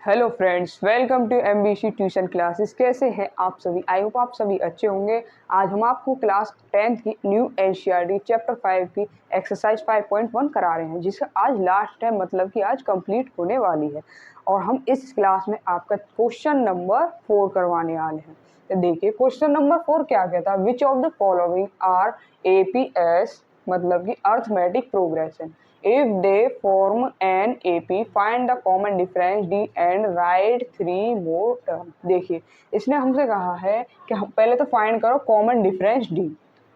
Hello friends, welcome to MBC tuition classes. कैसे हैं आप सभी? आई होप आप सभी अच्छे होंगे। आज हम आपको क्लास 10th की न्यू एनसीईआरटी चैप्टर 5 की एक्सरसाइज 5.1 करा रहे हैं, जिसका आज लास्ट है, मतलब कि आज कंप्लीट होने वाली है। और हम इस क्लास में आपका क्वेश्चन नंबर 4 करवाने वाले हैं। तो देखिए क्वेश्चन नंबर 4 क्या कहता है, which of the following are APs, मतलब कि arithmetic progression. If they form an AP, find the common difference D and write 3 more term। देखिए इसने हमसे कहा है कि हम पहले तो फाइंड करो कॉमन डिफरेंस D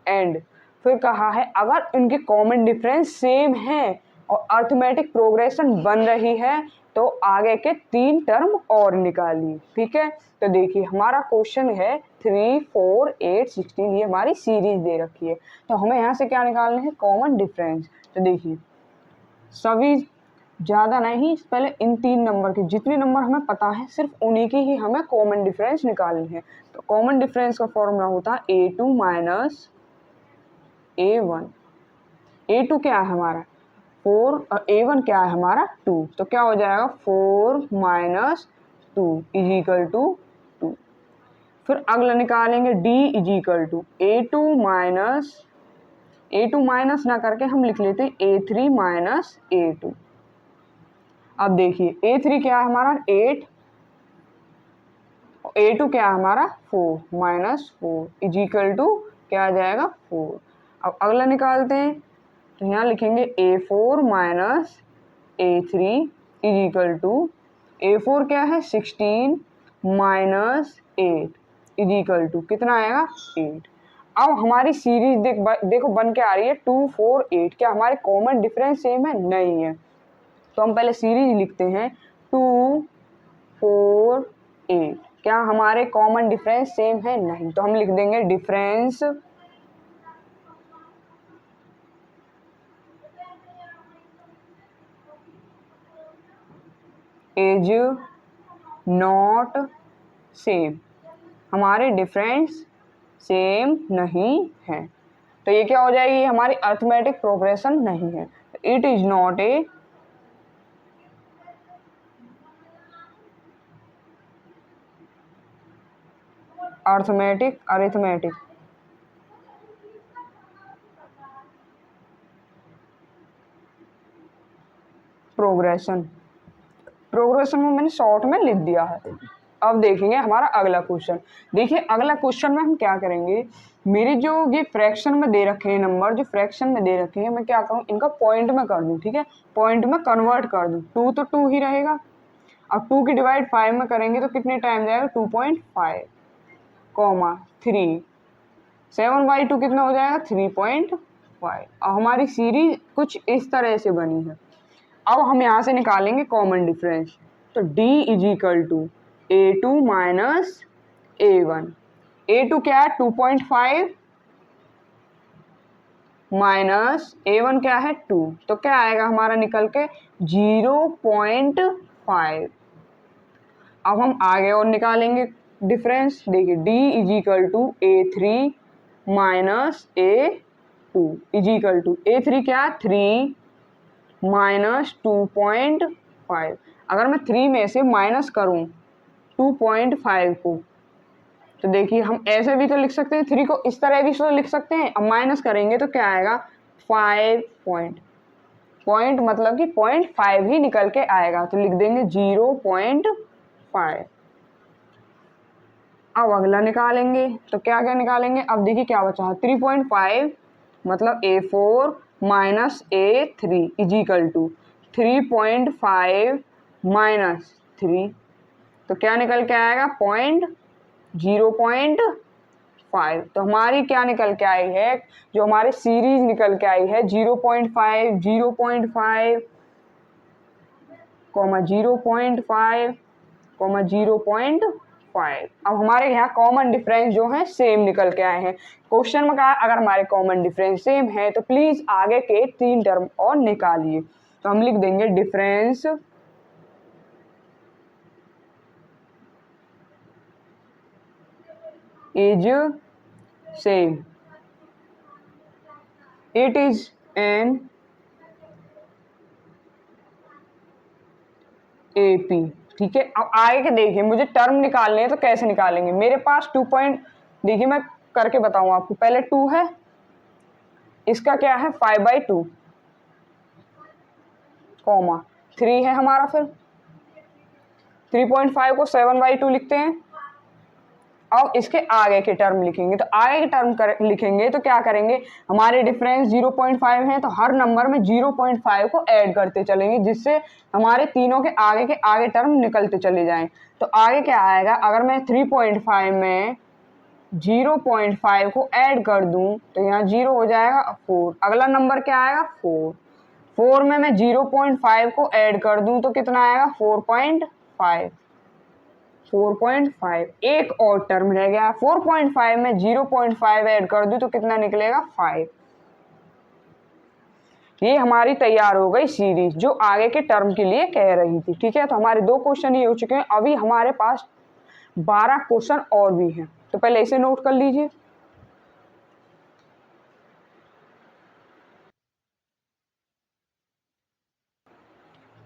एंड फिर कहा है अगर इनके कॉमन डिफरेंस सेम है और अर्थमेटिक प्रोग्रेशन बन रही है तो आगे के 3 टर्म और निकालिए। ठीक है, तो देखिए हमारा क्वेश्चन है 3, 4, 8, 16, ये हमारी सीरीज दे रखी है। तो हमें यहाँ से क्या निकालना है, कॉमन डिफरेंस। तो देखिए सभी ज़्यादा नहीं, पहले इन 3 नंबर के जितने नंबर हमें पता है सिर्फ उन्हीं की ही हमें कॉमन डिफरेंस निकालनी है। तो कॉमन डिफरेंस का फॉर्मूला होता है A2 माइनस A1। A2 क्या है हमारा 4 और A1 क्या है हमारा 2। तो क्या हो जाएगा 4 माइनस 2 इज इक्वल टू 2। फिर अगला निकालेंगे D is equal to A2 minus ना करके हम लिख लेते हैं A3 माइनस A2। अब देखिए A3 क्या है हमारा 8, A2 क्या है हमारा 4 माइनस 4 इज इक्वल टू क्या आ जाएगा 4। अब अगला निकालते हैं, तो यहाँ लिखेंगे A4 minus A3 is equal to A4 क्या है 16 माइनस 8 इज इक्वल टू कितना आएगा 8। अब हमारी सीरीज देखो बन के आ रही है 2, 4, 8। क्या हमारे कॉमन डिफरेंस सेम है? नहीं है। तो हम पहले सीरीज लिखते हैं 2, 4, 8। क्या हमारे कॉमन डिफरेंस सेम है? नहीं। तो हम लिख देंगे डिफरेंस इज नॉट सेम। हमारे डिफरेंस सेम नहीं है। तो ये क्या हो जाएगी, हमारी अर्थमेटिक प्रोग्रेशन नहीं है। It is not a arithmetic progression में मैंने शॉर्ट में लिख दिया है। अब देखेंगे हमारा अगला क्वेश्चन। देखिए अगला क्वेश्चन में हम क्या करेंगे, मेरे जो ये फ्रैक्शन में दे रखे हैं नंबर, जो फ्रैक्शन में दे रखे हैं, मैं क्या करूँ इनका पॉइंट में कर दूँ। ठीक है, पॉइंट में कन्वर्ट कर दूँ। 2 तो 2 ही रहेगा। अब 2 की डिवाइड 5 में करेंगे तो कितने टाइम जाएगा 2.5 कॉमा 3। 7/2 कितना हो जाएगा 3.5। अब हमारी सीरीज कुछ इस तरह से बनी है। अब हम यहाँ से निकालेंगे कॉमन डिफरेंस। तो D is equal to A2 minus A1। A2 क्या है 2.5 माइनस A1 क्या है 2। तो क्या आएगा हमारा निकल के 0.5। अब हम आगे और निकालेंगे डिफरेंस। देखिए D is equal to A3 minus A2 is equal to A3 क्या 3 माइनस 2.5। अगर मैं 3 में से माइनस करूं 2.5 को, तो देखिए हम ऐसे भी तो लिख सकते हैं, 3 को इस तरह भी तो लिख सकते हैं। अब माइनस करेंगे तो क्या आएगा 5 पॉइंट मतलब कि 0.5 ही निकल के आएगा। तो लिख देंगे 0.5। अब अगला निकालेंगे तो क्या क्या निकालेंगे। अब देखिए क्या बचा 3.5 मतलब A4 minus A3 is equal to 3.5 minus 3। तो क्या निकल के आएगा 0.5। तो हमारी क्या निकल के आई है, जो हमारी सीरीज निकल के आई है 0.5, 0.5, 0.5, 0.5। अब हमारे यहाँ कॉमन डिफरेंस जो है सेम निकल के आए हैं। क्वेश्चन में कहा अगर हमारे कॉमन डिफरेंस सेम है तो प्लीज आगे के 3 टर्म और निकालिए। तो हम लिख देंगे difference is same. It is an A P. ठीक है, अब आगे के देखिए, मुझे टर्म निकालने हैं तो कैसे निकालेंगे। मेरे पास 2 पॉइंट, देखिए मैं करके बताऊं आपको। पहले 2 है, इसका क्या है 5/2, कॉमा 3 है हमारा, फिर 3.5 को 7/2 लिखते हैं। अब इसके आगे के टर्म लिखेंगे, तो आगे के टर्म लिखेंगे तो क्या करेंगे, हमारे डिफरेंस 0.5 है तो हर नंबर में 0.5 को ऐड करते चलेंगे, जिससे हमारे तीनों के आगे टर्म निकलते चले जाएं। तो आगे क्या आएगा, अगर मैं 3.5 में 0.5 को ऐड कर दूं तो यहाँ 0 हो जाएगा 4। अगला नंबर क्या आएगा 4। 4 में मैं 0.5 को ऐड कर दूं तो कितना आएगा 4.5। 4.5, एक और टर्म रह गया। 4.5 में 0.5 ऐड कर दूं तो कितना निकलेगा 5। ये हमारी तैयार हो गई सीरीज जो आगे के टर्म के लिए कह रही थी। ठीक है, तो हमारे 2 क्वेश्चन ये हो चुके हैं। अभी हमारे पास 12 क्वेश्चन और भी हैं, तो पहले इसे नोट कर लीजिए।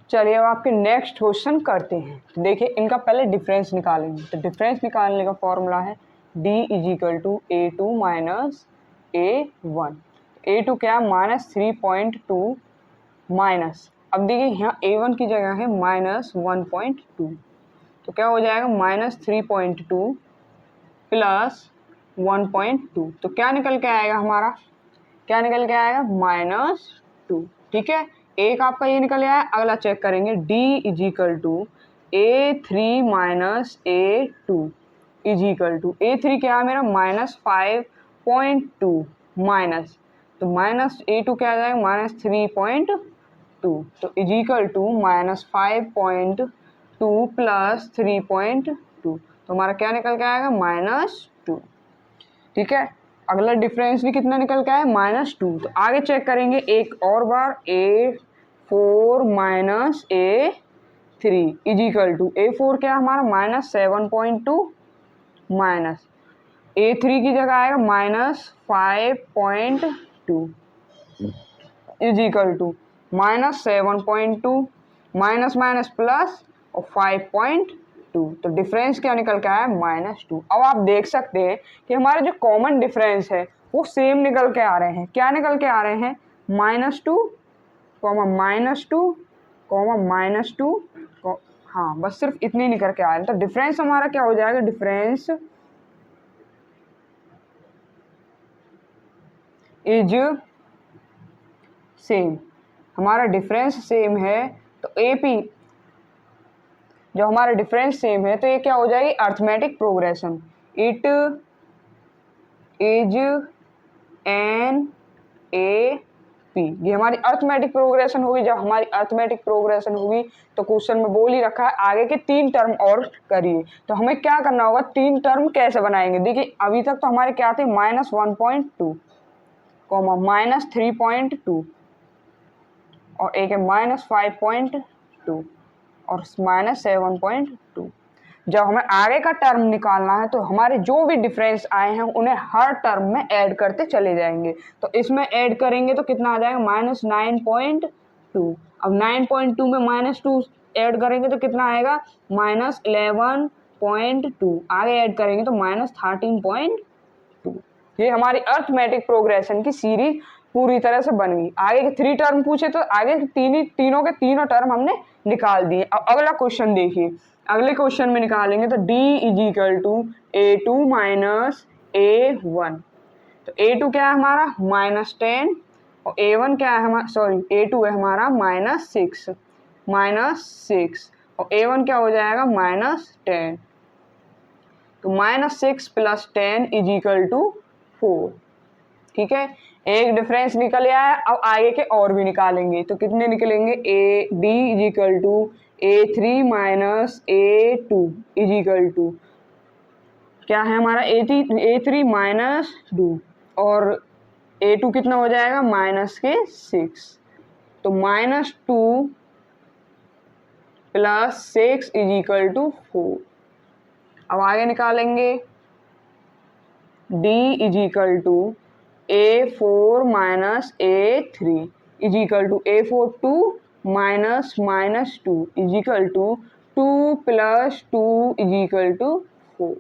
चलिए अब आपके नेक्स्ट क्वेश्चन करते हैं। तो देखिए इनका पहले डिफरेंस निकालेंगे। तो डिफरेंस निकालने का फॉर्मूला है d = a2 minus a1। a2 क्या, -3.2 माइनस, अब देखिए यहाँ a1 की जगह है -1.2, तो क्या हो जाएगा -3.2 प्लस 1.2, तो क्या निकल के आएगा हमारा, क्या निकल के आएगा -2। ठीक है, एक आपका ये निकल आया। अगला चेक करेंगे, d = a3 minus a2 a3 क्या है मेरा -5.2 माइनस, तो -a2 क्या आ जाएगा -3.2, तो -5.2 प्लस 3.2, तो हमारा क्या निकल के आएगा -2। ठीक है, अगला डिफरेंस भी कितना निकल के आया -2। तो आगे चेक करेंगे एक और बार, a4 माइनस a3 a4 क्या हमारा -7.2 माइनस a3 की जगह आएगा -5.2 -7.2 माइनस माइनस प्लस और 5.2, तो डिफरेंस क्या निकल के आया -2। अब आप देख सकते हैं कि हमारे जो कॉमन डिफरेंस है वो सेम निकल के आ रहे हैं। क्या निकल के आ रहे हैं, -2, -2, हाँ बस सिर्फ इतने निकल के आ रहे हैं। तो डिफरेंस हमारा क्या हो जाएगा, डिफरेंस इज सेम, हमारा डिफरेंस सेम है। तो एपी जो हमारा डिफरेंस सेम है तो ये क्या हो जाएगी arithmetic progression. It is an A P, ये हमारी अर्थमेटिक प्रोग्रेशन होगी। जब हमारी अर्थमेटिक प्रोग्रेशन होगी तो क्वेश्चन में बोल ही रखा है आगे के 3 टर्म और करिए। तो हमें क्या करना होगा, 3 टर्म कैसे बनाएंगे। देखिए अभी तक तो हमारे क्या थे -1.2, -3.2 और एक है -5.2 और -7.2। जब हमें आगे का टर्म निकालना है तो हमारे जो भी डिफरेंस आए हैं उन्हें हर टर्म में ऐड करते चले जाएंगे। तो इसमें ऐड करेंगे तो कितना आ जाएगा -9.2। अब 9.2 में -2 ऐड करेंगे तो कितना आएगा -11.2, आगे ऐड करेंगे तो -13.2। ये हमारी अर्थमेटिक प्रोग्रेशन की सीरीज पूरी तरह से बन गई। आगे के 3 टर्म पूछे तो आगे के तीनों के तीनों टर्म हमने निकाल दिए। अब अगला क्वेश्चन देखिए, अगले क्वेश्चन में निकालेंगे तो d = a2 माइनस a1। तो a2 क्या है हमारा -10 और a1 क्या है हमारा, सॉरी a2 है हमारा -6 और a1 क्या हो जाएगा -10। तो -6 प्लस 10 = 4। ठीक है, एक डिफरेंस निकल आया है। अब आगे के और भी निकालेंगे तो कितने निकलेंगे, d = a3 माइनस a2 क्या है हमारा a3 -2 और a2 कितना हो जाएगा -6, तो -2 प्लस 6 = 4। अब आगे निकालेंगे d = a4 minus a3 a4 2 minus minus two is equal to 2 plus 2 is equal to 4।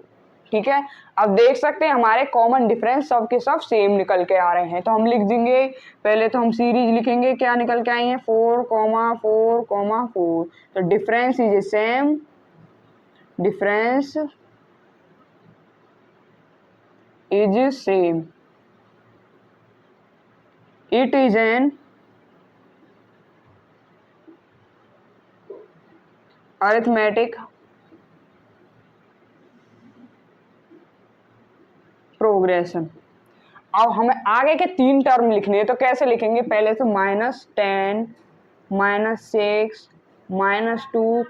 ठीक है, अब देख सकते हैं हमारे कॉमन डिफरेंस सब के सब सेम निकल के आ रहे हैं। तो हम लिख देंगे, पहले तो हम सीरीज लिखेंगे, क्या निकल के आई है 4, 4, 4। तो difference is a same, difference is same, it is N arithmetic progression. अब हमें आगे के 3 टर्म लिखने हैं, तो कैसे लिखेंगे, पहले तो -10, -6, -2,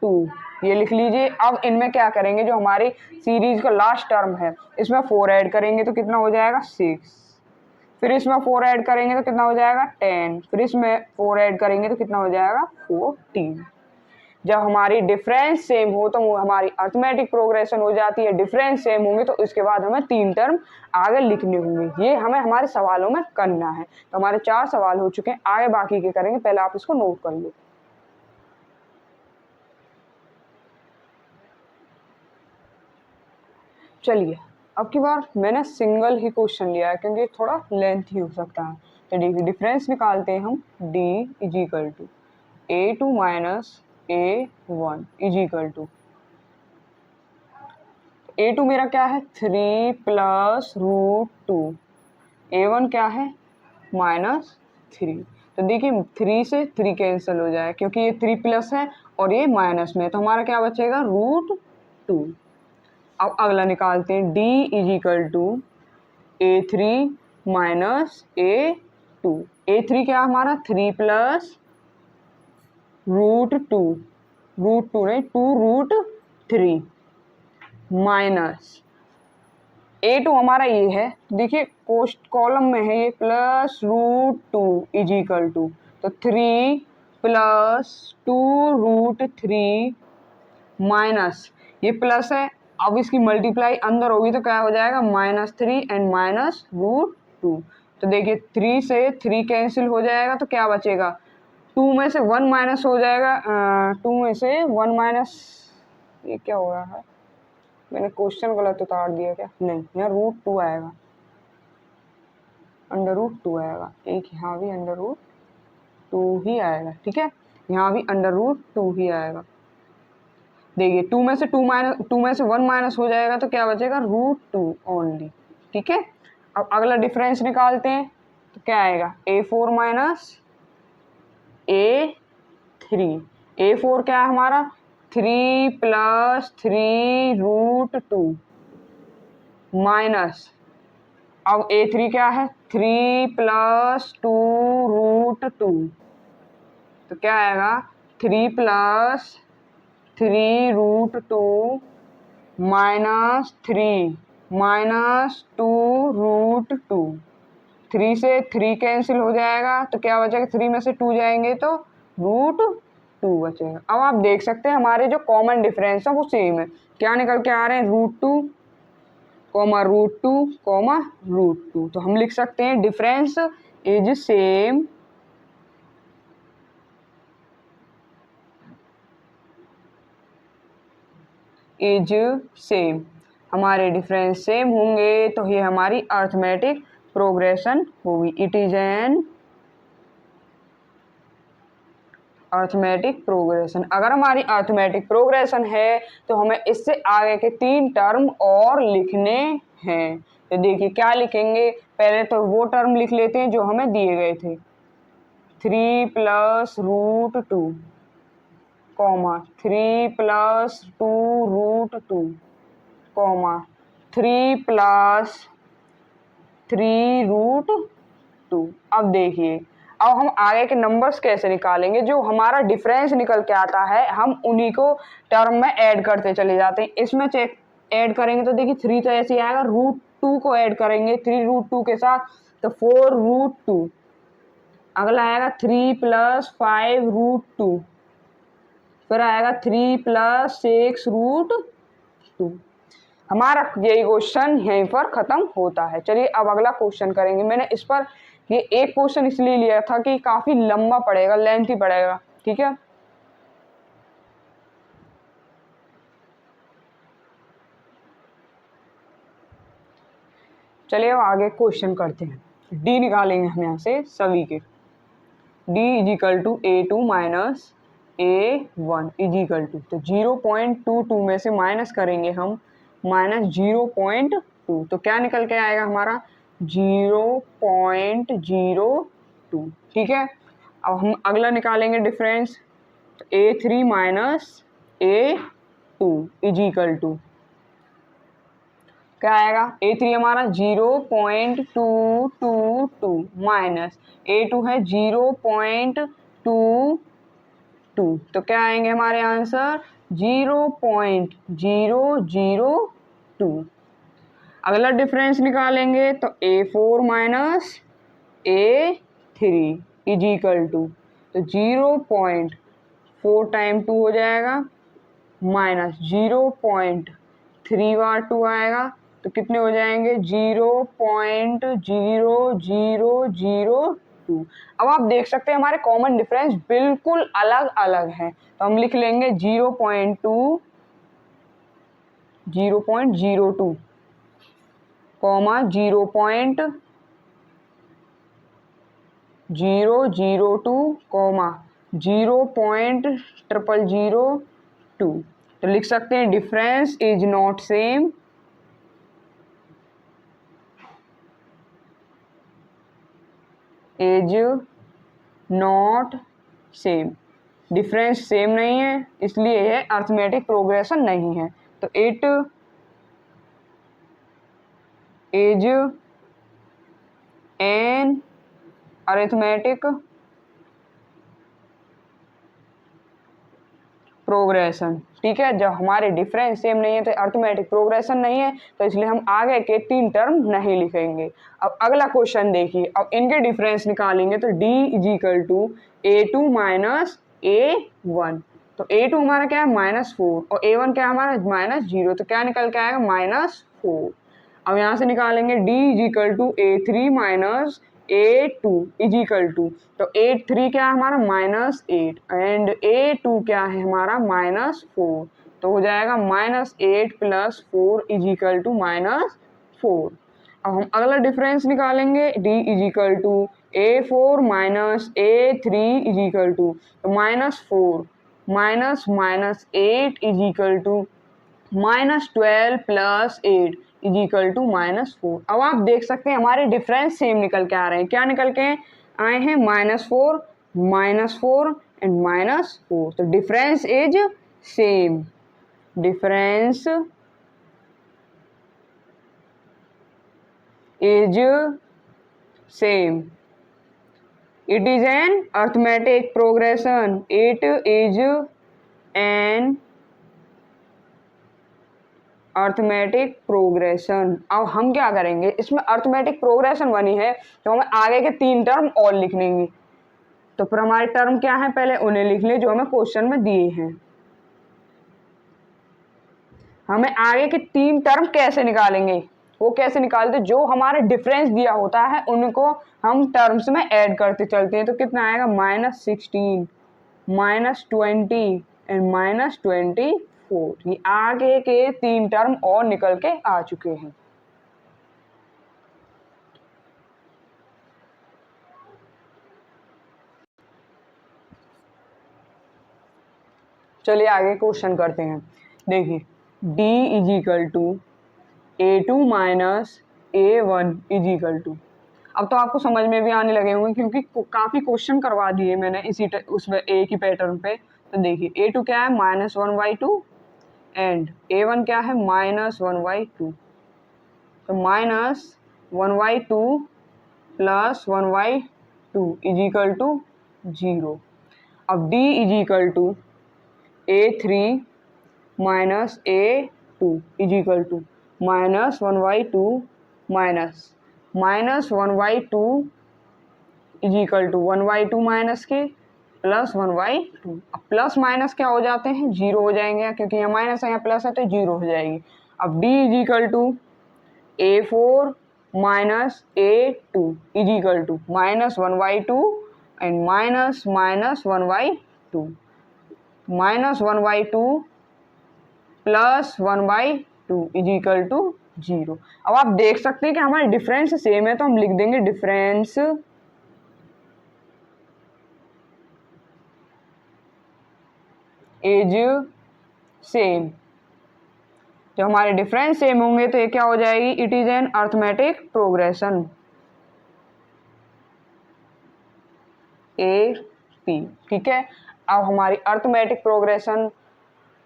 2 ये लिख लीजिए। अब इनमें क्या करेंगे, जो हमारी सीरीज का लास्ट टर्म है इसमें 4 ऐड करेंगे तो कितना हो जाएगा 6, फिर इसमें 4 ऐड करेंगे तो कितना हो जाएगा 10, फिर इसमें 4 ऐड करेंगे तो कितना हो जाएगा 14। जब हमारी डिफरेंस सेम हो तो हमारी अरिथमेटिक प्रोग्रेशन हो जाती है। डिफरेंस सेम होंगे तो इसके बाद हमें 3 टर्म आगे लिखने होंगे। ये हमें हमारे सवालों में करना है। तो हमारे 4 सवाल हो चुके हैं, आगे बाकी के करेंगे, पहले आप इसको नोट कर लो। चलिए, अब की बार मैंने सिंगल ही क्वेश्चन लिया है क्योंकि थोड़ा लेंथी हो सकता है। तो देखिए डिफरेंस निकालते हैं हम, d is equal to A2 minus A1 is equal to, A2 मेरा क्या है 3 प्लस √2, A1 क्या है -3। तो देखिए 3 से 3 कैंसिल हो जाए क्योंकि ये 3 प्लस है और ये माइनस में, तो हमारा क्या बचेगा √2। अब अगला निकालते हैं, d is equal to A3 minus A2। A3 क्या हमारा 3 प्लस √2, √2 नहीं 2√3 माइनस A2 हमारा ये है, देखिए पोस्ट कॉलम में है ये, प्लस √2 इज इक्वल टू, तो 3 प्लस 2√3 माइनस ये प्लस है, अब इसकी मल्टीप्लाई अंदर होगी तो क्या हो जाएगा -3 एंड माइनस √2। तो देखिए 3 से 3 कैंसिल हो जाएगा तो क्या बचेगा, 2 में से 1 माइनस हो जाएगा, 2 में से 1 माइनस, ये क्या हो रहा है, मैंने क्वेश्चन गलत उतार दिया क्या, नहीं यहाँ √2 आएगा, √2 आएगा, एक यहाँ भी √2 ही आएगा। ठीक है, यहाँ भी √2 ही आएगा। देखिए 2 में से 1 माइनस हो जाएगा तो क्या बचेगा √2 ओनली। ठीक है, अब अगला डिफरेंस निकालते हैं तो क्या आएगा, A4 माइनस A3। A4 क्या है हमारा 3 प्लस 3√2 माइनस, अब A3 क्या है 3 प्लस 2√2, तो क्या आएगा 3 प्लस 3√2 माइनस 3 माइनस 2√2। 3 से 3 कैंसिल हो जाएगा तो क्या बचेगा, 3 में से 2 जाएंगे तो √2 बचेगा। अब आप देख सकते हैं हमारे जो कॉमन डिफरेंस है वो सेम है, क्या निकल के आ रहे हैं √2, √2, √2। तो हम लिख सकते हैं difference is same, is same, हमारे डिफरेंस सेम होंगे तो ये हमारी अरिथमेटिक प्रोग्रेशन होगी। It is N arithmetic progression. अगर हमारी अरिथमेटिक प्रोग्रेशन है तो हमें इससे आगे के 3 टर्म और लिखने हैं। तो देखिए क्या लिखेंगे, पहले तो वो टर्म लिख लेते हैं जो हमें दिए गए थे, 3 plus √2 comma 3 plus 2√2 comma 3 plus 3√2। अब देखिए अब हम आगे के नंबर्स कैसे निकालेंगे, जो हमारा डिफरेंस निकल के आता है हम उन्हीं को टर्म में ऐड करते चले जाते हैं। इसमें चेक ऐड करेंगे तो देखिए 3 तो ऐसे आएगा, √2 को ऐड करेंगे 3√2 के साथ तो 4√2, अगला आएगा 3 प्लस 5√2, फिर आएगा 3 प्लस 6√2। हमारा यही क्वेश्चन यहीं पर खत्म होता है। चलिए अब अगला क्वेश्चन करेंगे। मैंने इस पर ये एक क्वेश्चन इसलिए लिया था कि काफी लंबा पड़ेगा, लेंथी पड़ेगा, ठीक है। चलिए अब आगे क्वेश्चन करते हैं। डी निकालेंगे हम यहाँ से सभी के। D is equal to A2 minus A1 is equal to, तो 0.22 में से माइनस करेंगे हम माइनस 0.2, तो क्या निकल के आएगा हमारा 0.02, ठीक है। अब हम अगला निकालेंगे डिफरेंस, तो A3 minus A2 is equal to क्या आएगा, A3 हमारा 0.222 माइनस A2 है 0.22, तो क्या आएंगे हमारे आंसर 0.002। अगला डिफरेंस निकालेंगे तो A4 minus A3 is equal to, तो 0.4 टाइम 2 हो जाएगा माइनस 0.3 बार 2 आएगा, तो कितने हो जाएंगे 0.00002। अब आप देख सकते हैं हमारे कॉमन डिफरेंस बिल्कुल अलग अलग हैं, तो हम लिख लेंगे 0.02 कॉमा 0.002 कॉमा 0.002। तो लिख सकते हैं difference is not same, is not same, difference same नहीं है इसलिए यह अर्थमेटिक प्रोग्रेशन नहीं है। तो it is N arithmetic progression, ठीक है। जब हमारे डिफरेंस सेम नहीं है तो अर्थमेटिक प्रोग्रेशन नहीं है, तो इसलिए हम आगे के 3 टर्म नहीं लिखेंगे। अब अगला क्वेश्चन देखिए, अब इनके डिफरेंस निकालेंगे तो D is equal to A2 minus A1, तो A2 हमारा क्या है -4 और A1 क्या है हमारा -0, तो क्या निकल के आएगा -4। अब यहाँ से निकालेंगे D is equal to A3 minus A2 is equal to, तो A3 क्या है हमारा -8 एंड A2 क्या है हमारा -4, तो हो जाएगा -8 + 4 इज इक्वल टू -4। अब हम अगला डिफरेंस निकालेंगे D is equal to A4 minus A3 is equal to, तो -4 minus -8 is equal to -12 + 8 is equal to -4। अब आप देख सकते हैं हमारे डिफरेंस सेम निकल के आ रहे हैं। क्या निकल के आए हैं -4 एंड -4, तो difference is same, difference is same, it is N arithmetic progression, it is N arithmetic progression. अब हम क्या करेंगे, इसमें अर्थमेटिक प्रोग्रेशन बनी है तो हमें आगे के 3 टर्म और लिख लेंगे। तो फिर हमारे टर्म क्या है, पहले उन्हें लिख ले जो हमें क्वेश्चन में दिए हैं। हमें आगे के 3 टर्म कैसे निकालेंगे, वो कैसे निकालते, जो हमारे डिफरेंस दिया होता है उनको हम टर्म्स में ऐड करते चलते हैं। तो कितना आएगा -16 -20 एंड -24, ये आगे के 3 टर्म और निकल के आ चुके हैं। चलिए आगे क्वेश्चन करते हैं। देखिए D is equal to A2 minus A1 is equal to, अब तो आपको समझ में भी आने लगे होंगे क्योंकि काफ़ी क्वेश्चन करवा दिए मैंने इसी उसमें एक ही पैटर्न पे। तो देखिए A2 क्या है -1/2 एंड A1 क्या है -1/2, तो -1/2 + 1/2 इज इक्वल टू 0। अब D is equal to A3 minus A2 is equal to -1/2 -1/2 is equal to 1/2 minus के + 1/2। अब प्लस माइनस क्या हो जाते हैं, 0 हो जाएंगे, क्योंकि यहाँ माइनस है यहाँ प्लस है तो 0 हो जाएगी। अब D is equal to A4 minus A two is equal to -1/2 and -1/2 -1/2 plus 1/2 is equal to 0। अब आप देख सकते हैं कि हमारे डिफरेंस सेम है, तो हम लिख देंगे डिफरेंस इज सेम। जब हमारे डिफरेंस सेम होंगे तो ये क्या हो जाएगी, it is N arithmetic progression A P. ठीक है, अब हमारी अर्थमेटिक प्रोग्रेशन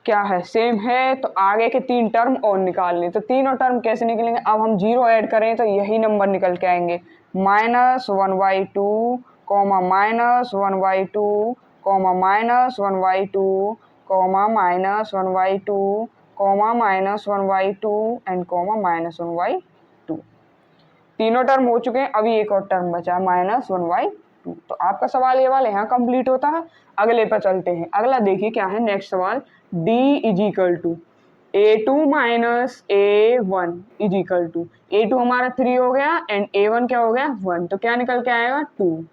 क्या है, सेम है, तो आगे के 3 टर्म और निकालने। तो तीनों टर्म कैसे निकलेंगे, अब हम 0 ऐड करें तो यही नंबर निकल के आएंगे, -1/2 comma -1/2 comma -1/2 comma -1/2 comma -1/2 and comma -1/2। तीनों टर्म हो चुके हैं, अभी एक और टर्म बचा है -1/2। तो आपका सवाल ये वाला यहाँ कंप्लीट होता है। अगले पर चलते हैं। अगला देखिए क्या है नेक्स्ट सवाल, d is equal to A2 minus A1 is equal to, A2 हमारा 3 हो गया एंड A1 क्या हो गया 1, तो क्या निकल के आएगा 2।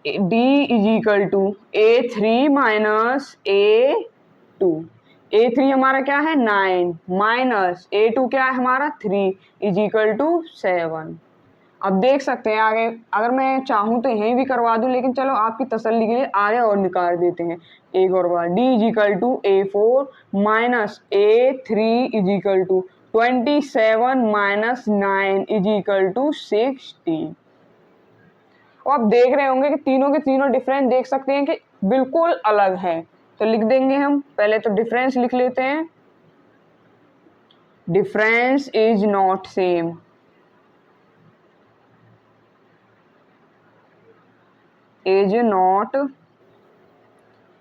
d is equal to A3 minus A2, A3 हमारा क्या है 9 माइनस A2 क्या है हमारा 3 इज इक्वल टू 7। अब देख सकते हैं आगे, अगर मैं चाहूँ तो यहीं भी करवा दूं, लेकिन चलो आपकी तसल्ली के लिए आगे और निकाल देते हैं एक और बार। d is equal to A4 minus A3 is equal to 27 minus 9 is equal to 16। और आप देख रहे होंगे कि तीनों के तीनों डिफरेंस देख सकते हैं कि बिल्कुल अलग है। तो लिख देंगे हम, पहले तो डिफरेंस लिख लेते हैं, difference is not same. Is not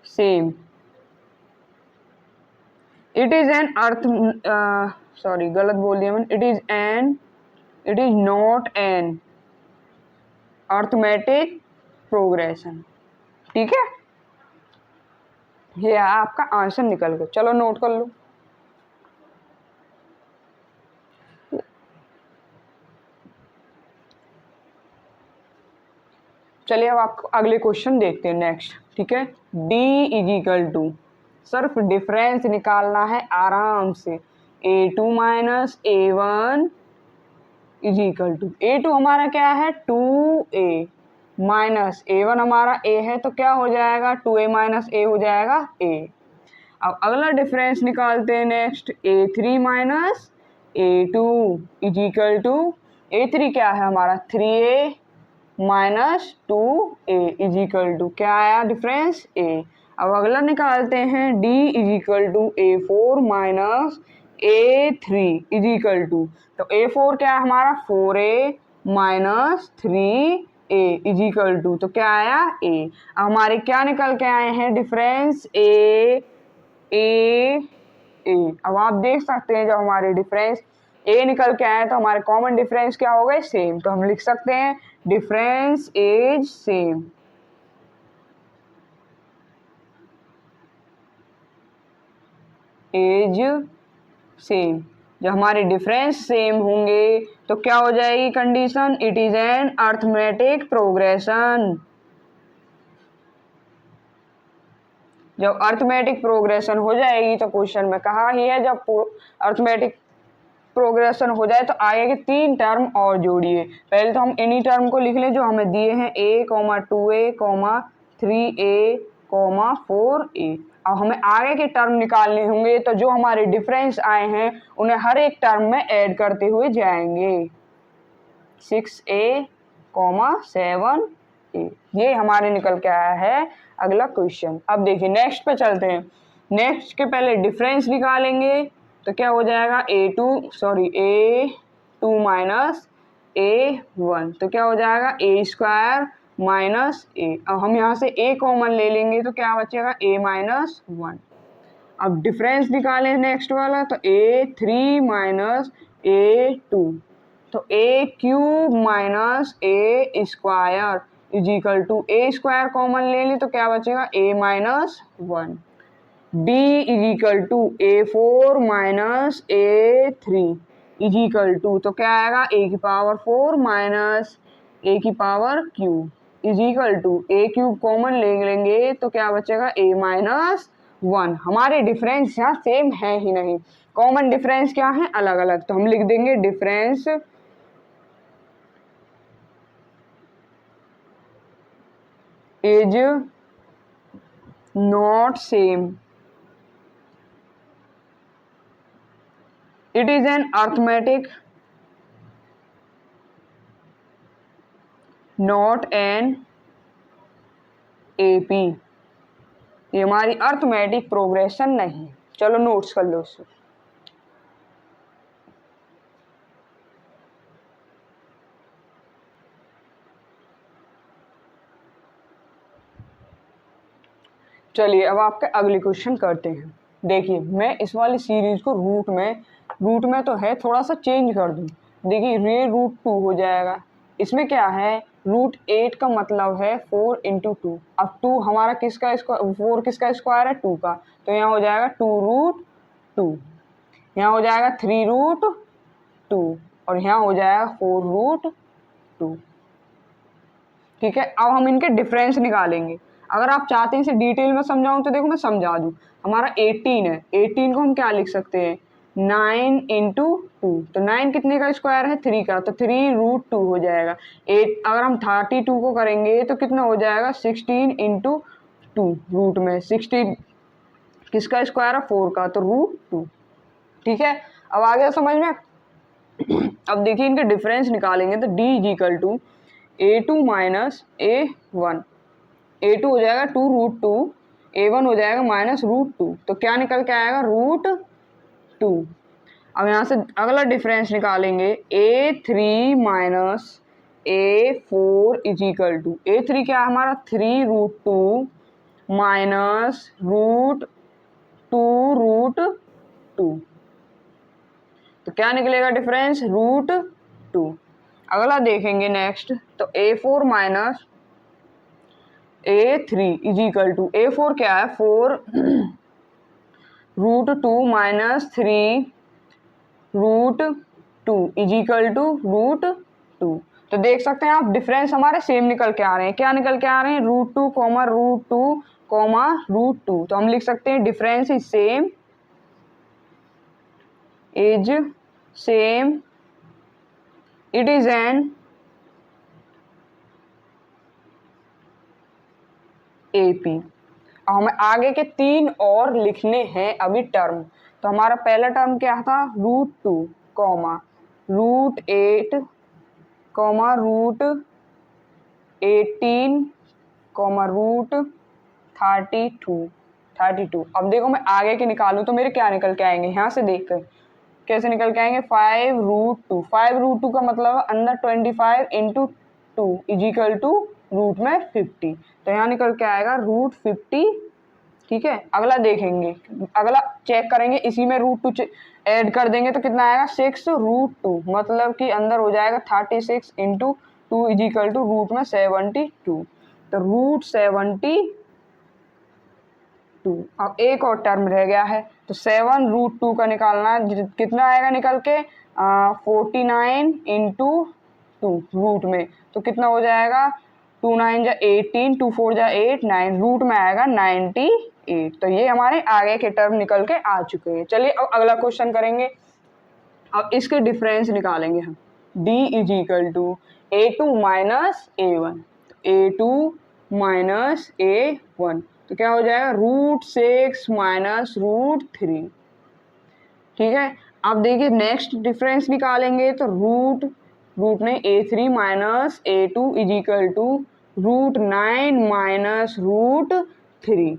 same, it is N earth, sorry गलत बोल दिया मैंने, it is not an arithmetic progression. ठीक है, ये आपका आंसर निकल गया, चलो नोट कर लो। चलिए अब आप अगले क्वेश्चन देखते हैं नेक्स्ट। ठीक है, d इज इक्वल टू, सिर्फ डिफरेंस निकालना है आराम से, A2 minus A1 is equal to, A2 हमारा क्या है 2A माइनस A1 हमारा A है, तो क्या हो जाएगा 2A माइनस A हो जाएगा A। अब अगला डिफरेंस निकालते हैं next, A3 minus A2 is equal to, A3 क्या है हमारा 3A minus 2A is equal to, क्या आया डिफरेंस A। अब अगला निकालते हैं, d is equal to A4 minus A3 is equal to, तो A4 क्या है हमारा 4A minus 3A is equal to, तो क्या आया A। अब हमारे क्या निकल के आए हैं डिफरेंस A अब आप देख सकते हैं जब हमारे डिफरेंस ए निकल के आए तो हमारे कॉमन डिफरेंस क्या हो गए सेम, तो हम लिख सकते हैं difference is same. Is same, जब हमारे डिफरेंस सेम होंगे तो क्या हो जाएगी condition, it is N arithmetic progression. जब अर्थमेटिक प्रोग्रेशन हो जाएगी तो क्वेश्चन में कहा ही है, जब अर्थमेटिक प्रोग्रेशन हो जाए तो आगे के 3 टर्म और जोड़िए। पहले तो हम इन्हीं टर्म को लिख लें जो हमें दिए हैं, A, 2A, 3A, 4A। अब हमें आगे के टर्म निकालने होंगे, तो जो हमारे डिफरेंस आए हैं उन्हें हर एक टर्म में ऐड करते हुए जाएंगे, 6A, 7A, ये हमारे निकल के आया है अगला क्वेश्चन। अब देखिए नेक्स्ट पे चलते हैं। नेक्स्ट के पहले डिफरेंस निकालेंगे तो क्या हो जाएगा A2 माइनस A1, तो क्या हो जाएगा A स्क्वायर माइनस A। अब हम यहाँ से A कॉमन ले लेंगे तो क्या बचेगा A माइनस 1। अब डिफरेंस निकालें नेक्स्ट वाला, तो A3 माइनस A2, तो A cube minus A square is equal to, A square common ले ली तो क्या बचेगा A minus 1। d is equal to A4 minus A3 is equal to, तो क्या आएगा ए की पावर 4 माइनस ए की power cube is equal to A cube common ले लेंगे तो क्या बचेगा ए माइनस 1। हमारे डिफरेंस यहाँ सेम है ही नहीं, कॉमन डिफरेंस क्या है, अलग अलग। तो हम लिख देंगे difference is not same, it is an arithmetic not an AP। ये हमारी अर्थमेटिक प्रोग्रेशन नहीं। चलो नोट्स कर लो उससे। चलिए अब आपके अगले क्वेश्चन करते हैं। देखिए मैं इस वाली सीरीज को रूट में तो है, थोड़ा सा चेंज कर दूं। देखिए ये √2 हो जाएगा। इसमें क्या है, √8 का मतलब है 4 × 2। अब 2 हमारा किसका स्क्वायर, 4 किसका स्क्वायर है, 2 का। तो यहाँ हो जाएगा 2√2, यहाँ हो जाएगा 3√2 और यहाँ हो जाएगा 4√2। ठीक है, अब हम इनके डिफरेंस निकालेंगे। अगर आप चाहते हैं इसे डिटेल में समझाऊं तो देखो मैं समझा दूं। हमारा 18 है, 18 को हम क्या लिख सकते हैं, 9 × 2। तो 9 कितने का स्क्वायर है, 3 का, तो 3√2 हो जाएगा। 8 अगर हम 32 को करेंगे तो कितना हो जाएगा, 16 × 2। रूट में 16 किसका स्क्वायर है, 4 का, तो √2। ठीक है, अब आ गया समझ में। अब देखिए इनके डिफरेंस निकालेंगे तो D is equal to A2 minus A1। A2 हो जाएगा 2√2, A1 हो जाएगा -√2। तो क्या निकल के आएगा, √2। अब यहाँ से अगला डिफरेंस निकालेंगे, A3 minus A4 is equal to, A3 क्या है हमारा, 3√2 माइनस √2√2। तो क्या निकलेगा डिफरेंस, √2। अगला देखेंगे नेक्स्ट, तो A4 minus A3 is equal to, A4 क्या है, 4√2 माइनस 3√2 इज इक्वल टू √2। तो देख सकते हैं आप डिफरेंस हमारे सेम निकल के आ रहे हैं। क्या निकल के आ रहे हैं, √2, √2, √2। तो हम लिख सकते हैं difference is same, is same, it is N AP। अब हमें आगे के 3 और लिखने हैं अभी टर्म। तो हमारा पहला टर्म क्या था, √2, √8, √18, √32। अब देखो मैं आगे के निकालूं तो मेरे क्या निकल के आएंगे, यहाँ से देख कर कैसे निकल के आएंगे, 5√2। 5√2 का मतलब अंदर 25 × 2 इज इक्वल टू रूट में 50। तो यहाँ निकल के आएगा √50। ठीक है, अगला देखेंगे, अगला चेक करेंगे, इसी में √2 ऐड कर देंगे तो कितना आएगा, 6√2। मतलब कि अंदर हो जाएगा 36 × 2 इज इक्वल टू रूट में 72। तो √72। अब एक और टर्म रह गया है, तो 7√2 का निकालना, कितना आएगा निकल के, 49 × 2 रूट में, तो कितना हो जाएगा, 2 9 जा 18, 2 4 जा 8, 9 रूट में आएगा 98। तो ये हमारे आगे के टर्म निकल के आ चुके हैं। चलिए अब अगला क्वेश्चन करेंगे। अब इसके डिफरेंस निकालेंगे हम। D is equal to A2 minus A1, A2 minus A1, तो क्या हो जाएगा, √6 माइनस √3। ठीक है, अब देखिए नेक्स्ट डिफरेंस निकालेंगे तो रूट में A3 minus A2 is equal to √9 minus √3।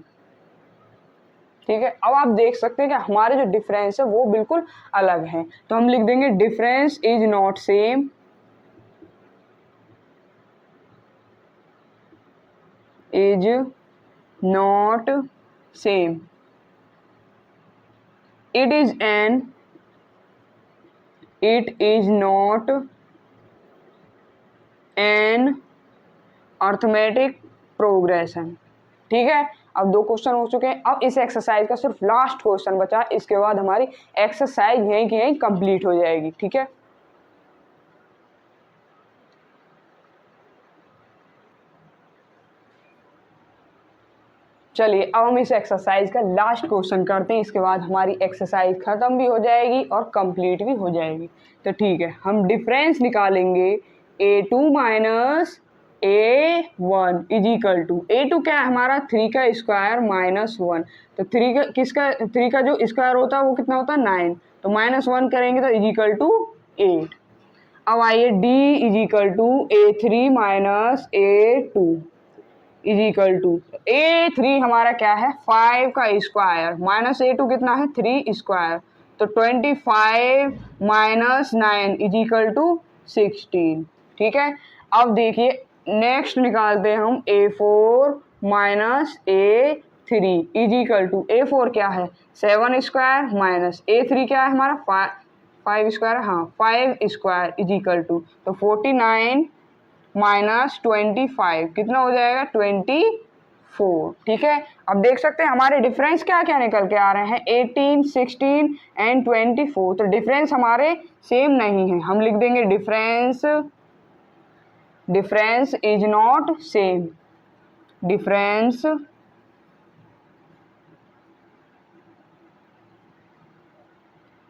ठीक है, अब आप देख सकते हैं कि हमारे जो डिफरेंस है वो बिल्कुल अलग है। तो हम लिख देंगे difference is not same, is not same, it is not an arithmetic progression। ठीक है, अब 2 क्वेश्चन हो चुके हैं। अब इस एक्सरसाइज का सिर्फ लास्ट क्वेश्चन बचा है, इसके बाद हमारी एक्सरसाइज यहीं की यहीं कंप्लीट हो जाएगी। ठीक है, चलिए अब हम इस एक्सरसाइज का लास्ट क्वेश्चन करते हैं, इसके बाद हमारी एक्सरसाइज खत्म भी हो जाएगी और कंप्लीट भी हो जाएगी। तो ठीक है, हम डिफरेंस निकालेंगे a2 minus a1 is equal to a2 क्या है हमारा 3 का स्क्वायर माइनस 1। तो 3 का किसका 3 का जो स्क्वायर होता है वो कितना होता है 9, तो माइनस 1 करेंगे तो इज इक्वल टू 8। अब आइए d is equal to a3 minus a2 is equal to a3 हमारा क्या है 5 का स्क्वायर माइनस a2 कितना है 3 स्क्वायर, तो 25 माइनस 9 इज इक्वल टू 16। ठीक है, अब देखिए नेक्स्ट निकालते हैं हम a4 minus a3 is equal to a4 क्या है 7 स्क्वायर माइनस a3 क्या है हमारा 5 स्क्वायर, हाँ 5 स्क्वायर इज इक्वल टू, तो 49 माइनस 25 कितना हो जाएगा 24। ठीक है, अब देख सकते हैं हमारे डिफरेंस क्या क्या निकल के आ रहे हैं 18, 16 एंड 24। तो डिफरेंस हमारे सेम नहीं है, हम लिख देंगे difference is not same, difference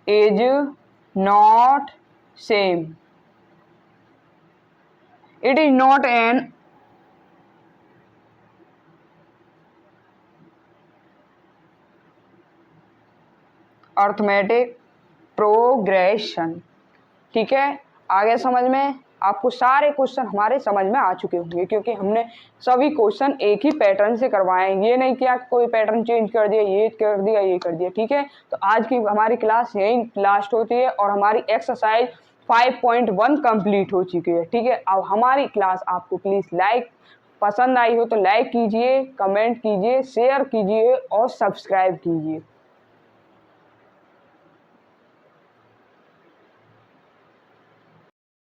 is not same, it is not an arithmetic progression. ठीक है, आगे समझ में आपको सारे क्वेश्चन हमारे समझ में आ चुके होंगे, क्योंकि हमने सभी क्वेश्चन एक ही पैटर्न से करवाए हैं, ये नहीं किया कोई पैटर्न चेंज कर दिया, ये कर दिया, ये कर दिया। ठीक है, तो आज की हमारी क्लास यहीं लास्ट होती है और हमारी एक्सरसाइज 5.1 कंप्लीट हो चुकी है। ठीक है, अब हमारी क्लास आपको प्लीज़ पसंद आई हो तो लाइक कीजिए, कमेंट कीजिए, शेयर कीजिए और सब्सक्राइब कीजिए।